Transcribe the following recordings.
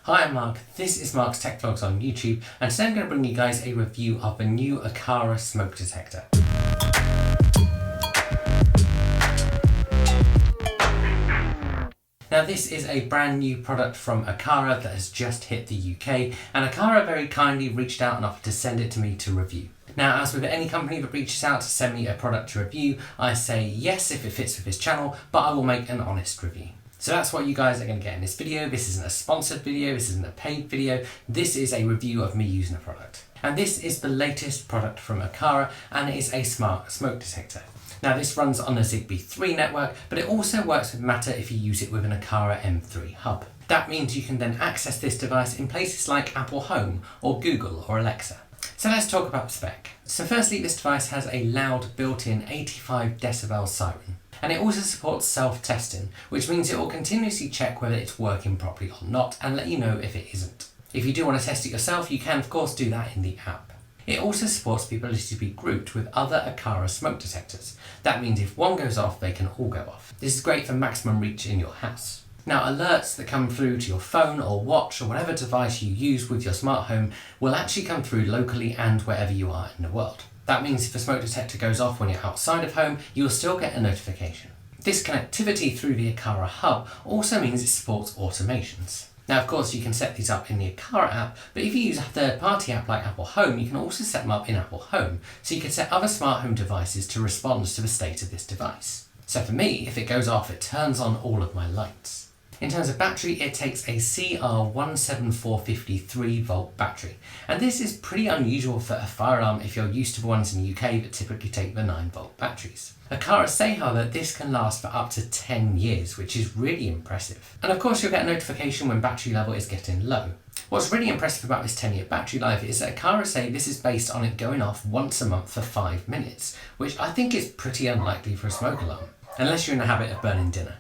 Hi, I'm Mark. This is Mark's Tech Vlogs on YouTube, and today I'm going to bring you guys a review of the new Aqara Smoke Detector. Now this is a brand new product from Aqara that has just hit the UK, and Aqara very kindly reached out and offered to send it to me to review. Now, as with any company that reaches out to send me a product to review, I say yes if it fits with this channel, but I will make an honest review. So that's what you guys are going to get in this video. This isn't a sponsored video, this isn't a paid video, this is a review of me using a product. And this is the latest product from Aqara, and it is a smart smoke detector. Now this runs on the Zigbee 3 network, but it also works with Matter if you use it with an Aqara M3 hub. That means you can then access this device in places like Apple Home or Google or Alexa. So let's talk about the spec. So firstly, this device has a loud built-in 85 decibel siren. And it also supports self-testing, which means it will continuously check whether it's working properly or not and let you know if it isn't. If you do want to test it yourself, you can of course do that in the app. It also supports the ability to be grouped with other Aqara smoke detectors. That means if one goes off, they can all go off. This is great for maximum reach in your house. Now, alerts that come through to your phone or watch or whatever device you use with your smart home will actually come through locally and wherever you are in the world. That means if a smoke detector goes off when you're outside of home, you will still get a notification. This connectivity through the Aqara hub also means it supports automations. Now, of course, you can set these up in the Aqara app, but if you use a third-party app like Apple Home, you can also set them up in Apple Home, so you can set other smart home devices to respond to the state of this device. So for me, if it goes off, it turns on all of my lights. In terms of battery, it takes a 𝐶R17453 volt battery, and this is pretty unusual for a fire alarm if you're used to the ones in the UK that typically take the 9 volt batteries. Aqara say, however, this can last for up to 10 years, which is really impressive. And of course, you'll get a notification when battery level is getting low. What's really impressive about this 10-year battery life is that Aqara say this is based on it going off once a month for 5 minutes, which I think is pretty unlikely for a smoke alarm, unless you're in the habit of burning dinner.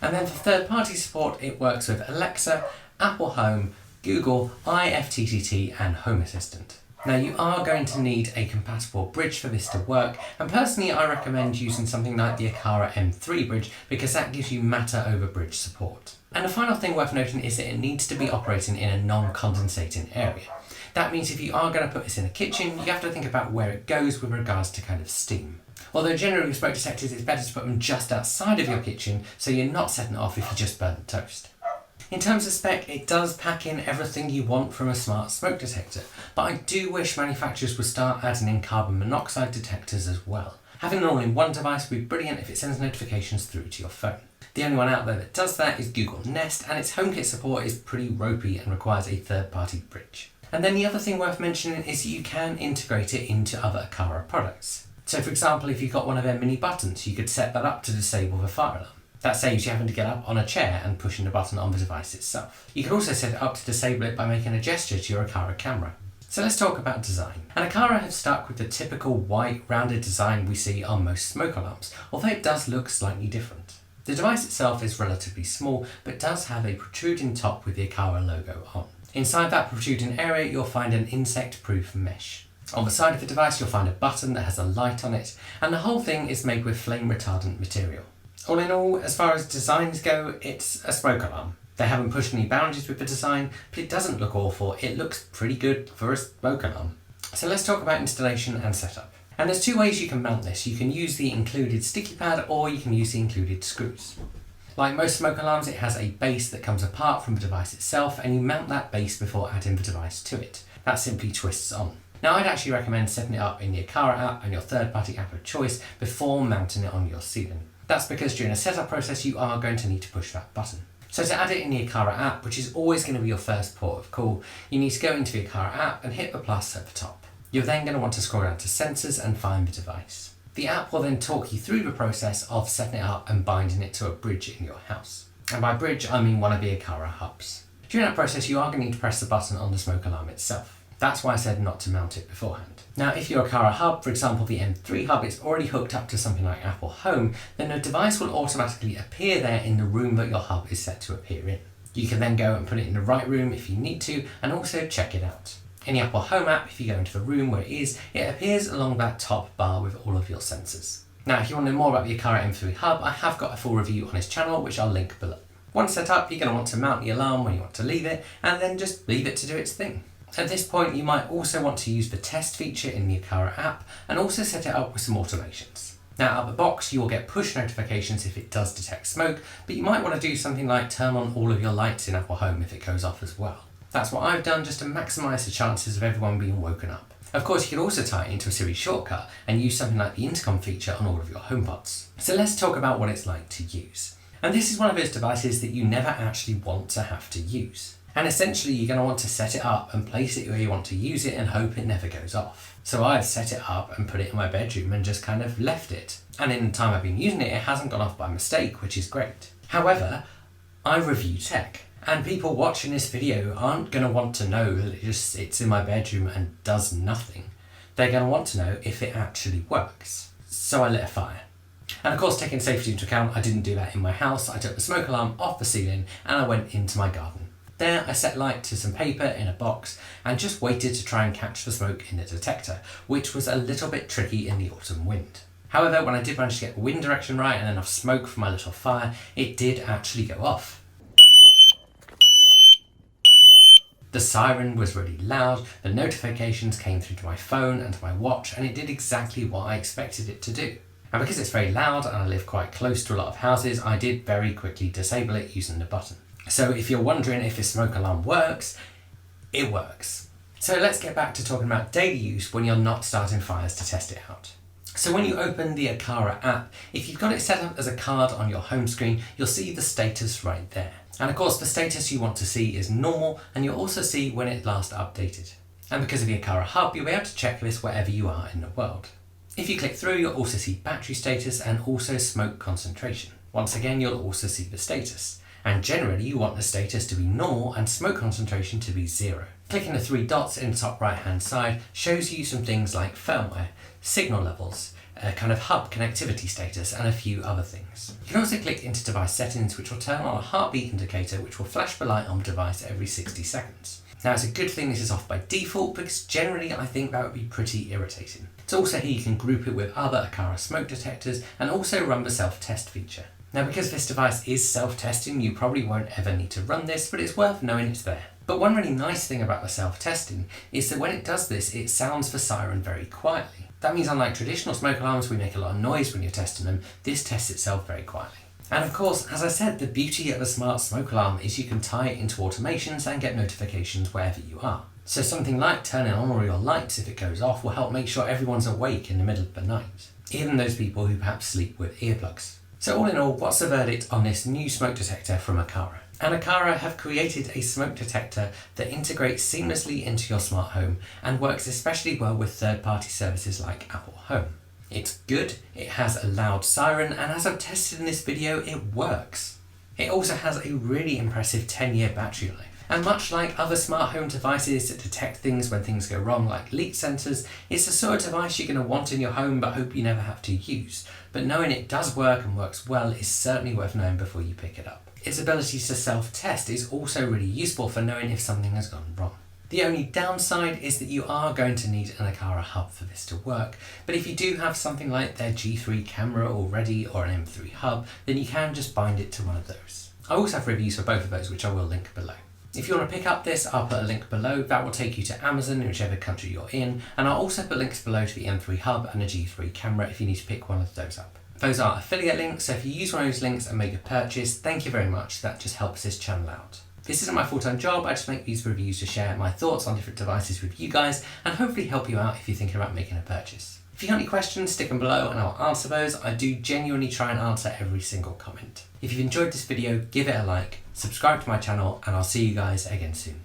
And then for third-party support, it works with Alexa, Apple Home, Google, iFTTT and Home Assistant. Now you are going to need a compatible bridge for this to work, and personally I recommend using something like the Aqara M3 bridge because that gives you Matter over bridge support. And the final thing worth noting is that it needs to be operating in a non-condensating area. That means if you are going to put this in a kitchen, you have to think about where it goes with regards to kind of steam. Although generally with smoke detectors it's better to put them just outside of your kitchen so you're not setting it off if you just burn the toast. In terms of spec, it does pack in everything you want from a smart smoke detector, but I do wish manufacturers would start adding in carbon monoxide detectors as well. Having it all in one device would be brilliant if it sends notifications through to your phone. The only one out there that does that is Google Nest, and its HomeKit support is pretty ropey and requires a third-party bridge. And then the other thing worth mentioning is that you can integrate it into other Aqara products. So for example, if you've got one of their mini buttons, you could set that up to disable the fire alarm. That saves you having to get up on a chair and pushing the button on the device itself. You can also set it up to disable it by making a gesture to your Aqara camera. So let's talk about design. And Aqara have stuck with the typical white rounded design we see on most smoke alarms, although it does look slightly different. The device itself is relatively small, but does have a protruding top with the Aqara logo on. Inside that protruding area, you'll find an insect-proof mesh. On the side of the device, you'll find a button that has a light on it, and the whole thing is made with flame-retardant material. All in all, as far as designs go, it's a smoke alarm. They haven't pushed any boundaries with the design, but it doesn't look awful. It looks pretty good for a smoke alarm. So let's talk about installation and setup. And there's 2 ways you can mount this. You can use the included sticky pad, or you can use the included screws. Like most smoke alarms, it has a base that comes apart from the device itself, and you mount that base before adding the device to it. That simply twists on. Now I'd actually recommend setting it up in the Aqara app and your third-party app of choice before mounting it on your ceiling. That's because during a setup process you are going to need to push that button. So to add it in the Aqara app, which is always going to be your first port of call, you need to go into the Aqara app and hit the plus at the top. You're then going to want to scroll down to sensors and find the device. The app will then talk you through the process of setting it up and binding it to a bridge in your house. And by bridge I mean one of the Aqara hubs. During that process you are going to need to press the button on the smoke alarm itself. That's why I said not to mount it beforehand. Now if your Aqara hub, for example the M3 hub, is already hooked up to something like Apple Home, then the device will automatically appear there in the room that your hub is set to appear in. You can then go and put it in the right room if you need to, and also check it out. In the Apple Home app, if you go into the room where it is, it appears along that top bar with all of your sensors. Now if you want to know more about the Aqara M3 hub, I have got a full review on his channel which I'll link below. Once set up, you're going to want to mount the alarm when you want to leave it, and then just leave it to do its thing. At this point, you might also want to use the test feature in the Aqara app and also set it up with some automations. Now, out of the box, you will get push notifications if it does detect smoke, but you might want to do something like turn on all of your lights in Apple Home if it goes off as well. That's what I've done just to maximise the chances of everyone being woken up. Of course, you can also tie it into a Siri shortcut and use something like the intercom feature on all of your HomePods. So let's talk about what it's like to use. And this is one of those devices that you never actually want to have to use. And essentially, you're going to want to set it up and place it where you want to use it and hope it never goes off. So I've set it up and put it in my bedroom and just kind of left it. And in the time I've been using it, it hasn't gone off by mistake, which is great. However, I review tech, and people watching this video aren't going to want to know that it just sits in my bedroom and does nothing. They're going to want to know if it actually works. So I lit a fire. And of course, taking safety into account, I didn't do that in my house. I took the smoke alarm off the ceiling and I went into my garden. There, I set light to some paper in a box and just waited to try and catch the smoke in the detector, which was a little bit tricky in the autumn wind. However, when I did manage to get the wind direction right and enough smoke for my little fire, it did actually go off. The siren was really loud, the notifications came through to my phone and to my watch, and it did exactly what I expected it to do. And because it's very loud and I live quite close to a lot of houses, I did very quickly disable it using the button. So if you're wondering if a smoke alarm works, it works. So let's get back to talking about daily use when you're not starting fires to test it out. So when you open the Aqara app, if you've got it set up as a card on your home screen, you'll see the status right there. And of course, the status you want to see is normal, and you'll also see when it last updated. And because of the Aqara hub, you'll be able to check this wherever you are in the world. If you click through, you'll also see battery status and also smoke concentration. Once again, you'll also see the status. And generally, you want the status to be normal and smoke concentration to be 0. Clicking the 3 dots in the top right hand side shows you some things like firmware, signal levels, kind of hub connectivity status, and a few other things. You can also click into device settings, which will turn on a heartbeat indicator, which will flash the light on the device every 60 seconds. Now, it's a good thing this is off by default, because generally I think that would be pretty irritating. It's also here you can group it with other Aqara smoke detectors and also run the self-test feature. Now, because this device is self-testing, you probably won't ever need to run this, but it's worth knowing it's there. But one really nice thing about the self-testing is that when it does this, it sounds the siren very quietly. That means unlike traditional smoke alarms, we make a lot of noise when you're testing them, this tests itself very quietly. And of course, as I said, the beauty of a smart smoke alarm is you can tie it into automations and get notifications wherever you are. So something like turning on all your lights if it goes off will help make sure everyone's awake in the middle of the night, even those people who perhaps sleep with earplugs. So all in all, what's the verdict on this new smoke detector from Aqara? And Aqara have created a smoke detector that integrates seamlessly into your smart home and works especially well with third-party services like Apple Home. It's good, it has a loud siren, and as I've tested in this video, it works. It also has a really impressive 10-year battery life. And much like other smart home devices that detect things when things go wrong, like leak sensors, it's the sort of device you're going to want in your home but hope you never have to use. But knowing it does work and works well is certainly worth knowing before you pick it up. Its ability to self-test is also really useful for knowing if something has gone wrong. The only downside is that you are going to need an Aqara hub for this to work, but if you do have something like their G3 camera already or an M3 hub, then you can just bind it to one of those. I also have reviews for both of those, which I will link below. If you want to pick up this, I'll put a link below. That will take you to Amazon in whichever country you're in, and I'll also put links below to the M3 hub and the G3 camera if you need to pick one of those up. Those are affiliate links, so if you use one of those links and make a purchase, thank you very much. That just helps this channel out. This isn't my full-time job, I just make these reviews to share my thoughts on different devices with you guys and hopefully help you out if you're thinking about making a purchase. If you've got any questions, stick them below and I'll answer those. I do genuinely try and answer every single comment. If you've enjoyed this video, give it a like, subscribe to my channel, and I'll see you guys again soon.